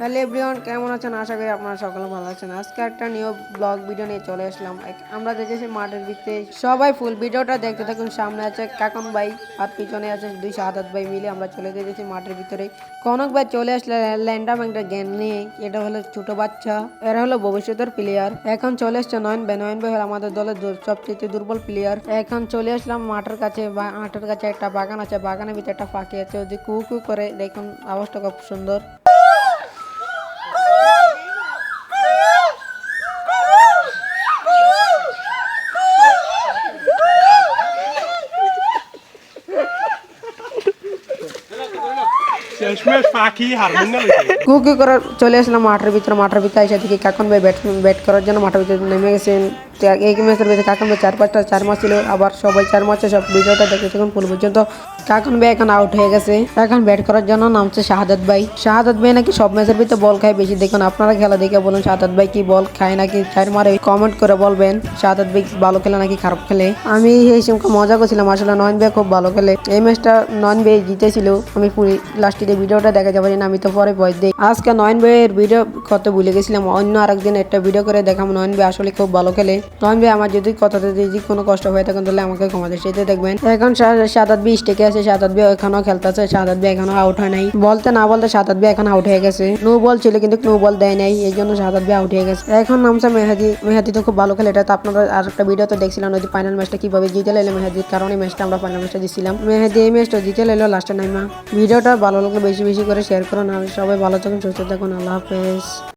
Hello everyone, কেমন আছেন? আশা করি আপনারা সকলে ভালো আছেন। আজকে একটা নিউ ব্লগ ভিডিও নিয়ে চলে আসলাম। আমরা দেখেছি মাঠের ভিতরে সবাই ফুল ভিডিওটা দেখতে থাকুন। সামনে আছে কাকন ভাই আর পিছনে আছে দুই শাহাদাত ভাই মিলে আমরা চলে যেতেছি মাঠের ভিতরে। কনক ভাই চলে আসলে ল্যান্ডাম একটা গেম নিয়ে। এটা হলো ছোট বাচ্চা, এরা হলো ভবিষ্যতের প্লেয়ার। এখন চলে আসছে নয়ন ভাই। নয়ন ভাই হলো আমাদের দলের সবচেয়ে দুর্বল প্লেয়ার। এখন চলে আসলাম মাঠের কাছে। মাঠের কাছে একটা বাগান আছে, বাগানের ভিতরে একটা পাখি আছে, ওই যে কু কু করে, দেখুন আওয়াজটা খুব সুন্দর। কুকি করে চলে আসলাম মাঠের ভিতরে। মাঠের ভিতরে এসে দেখি কাকন ভাই ব্যাট করার জন্য মাঠের ভিতরে নেমে গেছেন। এই ম্যাচের ভিতরে কাকন ভাই 4-5টা 4 মাস ছিল, আবার সবাই 4 মাসে সব ভিডিওটা দেখেছেন ফুল পর্যন্ত। কাকন ভাই এখন আউট হয়ে গেছে, এখন ব্যাট করার জন্য নামছে শাহাদাত ভাই। শাহাদাত ভাই নাকি সব ম্যাচের ভিতরে বল খায় বেশি। দেখুন আপনারা খেলা দেখে বলুন শাহাদাত ভাই কি বল খায় নাকি চার মারে, কমেন্ট করে বলবেন শাহাদাত ভাই ভালো খেলে নাকি খারাপ খেলে। আমি এই সময় মজা করছিলাম, আসলে নয়ন ভাই খুব ভালো খেলে। এই ম্যাচটা নয়ন ভাই জিতেছিল। আমি পুরো লাস্টে ভিডিওটা দেখা যাবে না, আমি তো পরে ভয়েস দিই। আজকে নয়ন ভাইয়ের ভিডিও কত ভুলে গেছিলাম, অন্য আরেকদিন একটা ভিডিও করে দেখাম। নয়ন ভাই আসলে খুব ভালো খেলে। নয়ন ভাই আমার যদি কথাতে যদি কোনো কষ্ট হয়ে থাকে তাহলে আমাকে ক্ষমা দৃষ্টিতে দেখবেন। এখন শাহাদাত ভাই স্টেকে আছে, শাহাদাত ভাই এখনো খেলতেছে, শাহাদাত ভাই এখনো আউট হয় নাই। বলতে না বলতে শাহাদাত ভাই এখন আউট হয়ে গেছে। নো বল ছিল কিন্তু নো বল দেয় নাই, এই জন্য শাহাদাত ভাই আউট হয়ে গেছে। এখন নামছে মেহাদি। মেহাদি তো খুব ভালো খেলে, এটা তো আপনারা আর একটা ভিডিওতে দেখছিলেন ওই ফাইনাল ম্যাচটা কিভাবে জিতে লাইলো মেহাদির কারণে ম্যাচটা আমরা ফাইনাল ম্যাচটা দিছিলাম। মেহাদি এই ম্যাচটা জিতে লাইলো লাস্টে নাইমা। ভিডিওটা ভালো লাগলে বেশি বেশি করে শেয়ার করুন আর সবাই ভালো থাকুন, সুস্থ থাকুন। আল্লাহ হাফেজ।